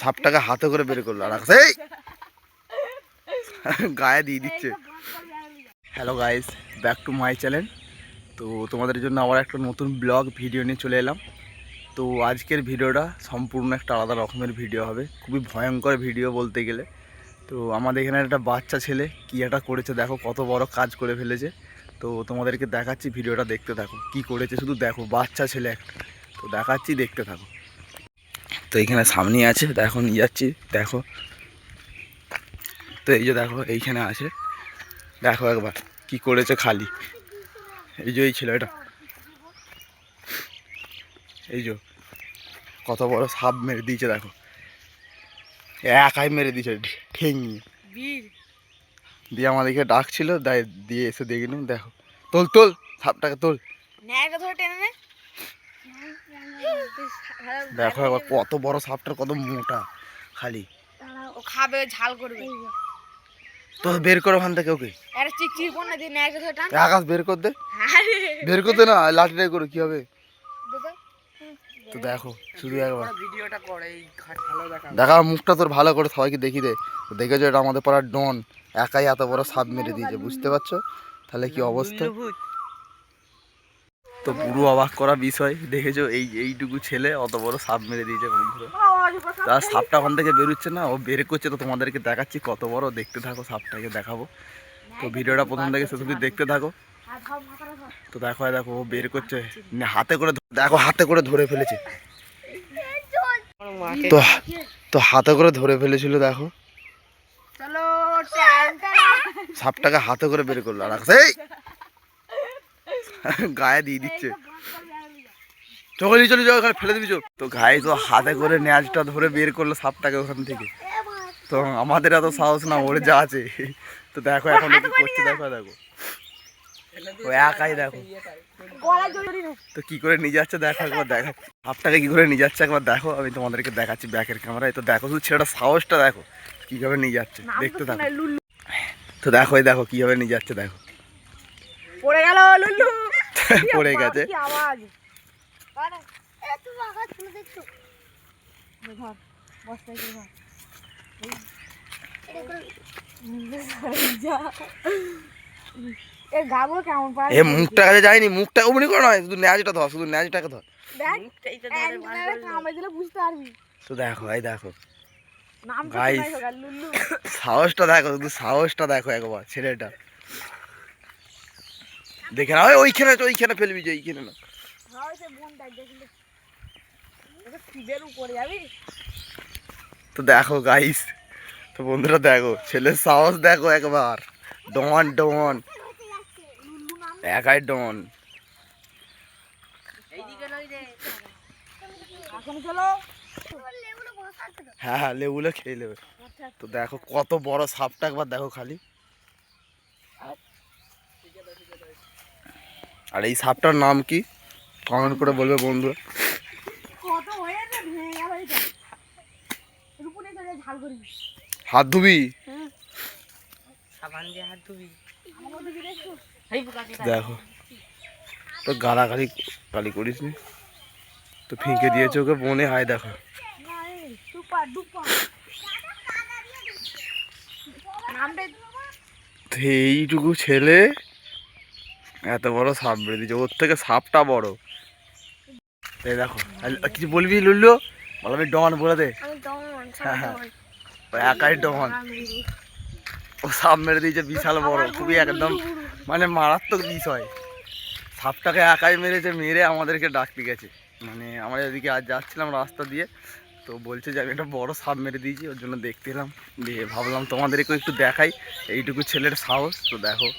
সাপটাকে হাতে করে বের করলো আর গায়ে দিয়ে দিচ্ছে। Hello guys, back to my channel. তো তোমাদের জন্য আবার একটা নতুন ব্লগ ভিডিও নিয়ে চলে এলাম। তো আজকের ভিডিওটা সম্পূর্ণ একটা আলাদা রকমের ভিডিও হবে, খুবই ভয়ঙ্কর ভিডিও বলতে গেলে। তো আমাদের এখানে একটা বাচ্চা ছেলে কী একটা করেছে, দেখো কত বড় কাজ করে ফেলেছে। তো তোমাদেরকে দেখাচ্ছি, ভিডিওটা দেখতে থাকো। কি করেছে শুধু দেখো, বাচ্চা ছেলে একটা। তো দেখাচ্ছি, দেখতে থাকো। তো এইখানে সামনে আছে, দেখো নিয়ে যাচ্ছি, দেখো। তো এই যে দেখো এইখানে আছে, দেখো একবার কি করেছে খালি। এই যে এই ছেলেটা, এই যে কত বড় সাপ মেরে দিয়েছে, দেখো একাই মেরে দিয়েছে ঠেঙিয়ে দিয়ে। আমাদেরকে ডাকছিল, দিয়ে এসে দেখে নিন। দেখো, তোল তোল সাপটাকে তোল। দেখো একবার কত বড় সাপটার, কত মোটা খালি। ও খাবে, ঝাল করবে। তো বের করো ওখান থেকে ওকে। আকাশ বের কর দে, বের করতে না, লাঠিটাই করো, কি হবে। তো দেখো শুধু একবার ভিডিওটা করে দেখা, মুখটা তোর ভালো করে সবাইকে দেখি দে। দেখেছো, এটা আমাদের পাড়ার ডন, একাই এত বড় সাপ মেরে দিয়েছে, বুঝতে পারছো তাহলে কি অবস্থা। তো পুরো অবাক করা বিষয়, দেখেছো এইটুকু ছেলে অত বড় সাপ মেরে দিয়েছে বন্ধুরা। তার সাপটা ওখান থেকে বেরোচ্ছে না, ও বের করছে। তো তোমাদেরকে দেখাচ্ছি কত বড়, দেখতে থাকো, সাপটাকে দেখাবো। তো ভিডিওটা প্রথম থেকে শেষ অবধি দেখতে থাকো। তো দেখো দেখো ও বের করছে হাতে করে, দেখো হাতে করে ধরে ফেলেছে। তো তো হাতে করে ধরে ফেলেছিল, দেখো সাপটাকে হাতে করে বের করলো আর গায়ে দিয়ে দিচ্ছে। চলে চলে যাও, ওখানে ফেলে দিবি। তো গায়ে তো হাতে করে ন্যাজটা ধরে বের করলো সাপটাকে ওখান থেকে। তো আমাদের এত সাহস না, ওর যা আছে। তো দেখো এখন কি করছে, দেখো দেখো ও একাই, দেখো তো কি করে নিয়ে যাচ্ছে, দেখো একবার দেখো সাপটাকে কি করে নিয়ে যাচ্ছে একবার দেখো। আমি তোমাদেরকে দেখাচ্ছি ব্যাকের ক্যামেরায়। তো দেখো শুধু ছেলেটা সাহসটা দেখো, কিভাবে নিয়ে যাচ্ছে, দেখতে থাকো। তো দেখো এই দেখো কিভাবে নিয়ে যাচ্ছে, দেখো পড়ে গেল লুল্লু, পড়ে গেছে। মুখটা কাছে যায়নি, মুখটা অমনি করে নয়, শুধু ন্যাজটা ধর, শুধু ন্যাজটাকে ধর। তো দেখো এই দেখো গাইস, সাহসটা দেখো, শুধু সাহসটা দেখো একবার ছেলেটা। দেখে না ওইখানে, ওইখানে ফেলবি যে, এইখানে না। তো দেখো গাইস, তো বন্ধুরা দেখো ছেলের সাহস দেখো একবার। ডন ডন, একাই ডন। হ্যাঁ হ্যাঁ, লেবুলে খেয়ে নেবে। তো দেখো কত বড় সাপটা, একবার দেখো খালি। আর এই সাপটার নাম কি কমেন্ট করে বলবে বন্ধুরা। হাত ধুবি, দেখো তো গালাগালি গালি করিস নি, তো ফিঁকে দিয়েছে ওকে বনে। হায় দেখো, এইটুকু ছেলে এত বড় সাপ বেড়ে দিয়েছে, ওর থেকে সাপটা বড়। এই দেখো, কিছু বলবি লুল্লু, বলবি ডন বলে দে। হ্যাঁ হ্যাঁ, একাই ডন, ও সাপ মেরে দিয়েছে বিশাল বড়, খুবই একদম মানে মারাত্মক বিষয়। সাপটাকে একাই মেরেছে, মেরে আমাদেরকে ডাকতে গেছে। মানে আমরা এদিকে আজ যাচ্ছিলাম রাস্তা দিয়ে, তো বলছে যে আমি একটা বড় সাপ মেরে দিয়েছি, ওর জন্য দেখতে এলাম। দিয়ে ভাবলাম তোমাদেরকেও একটু দেখাই এইটুকু ছেলের সাহস। তো দেখো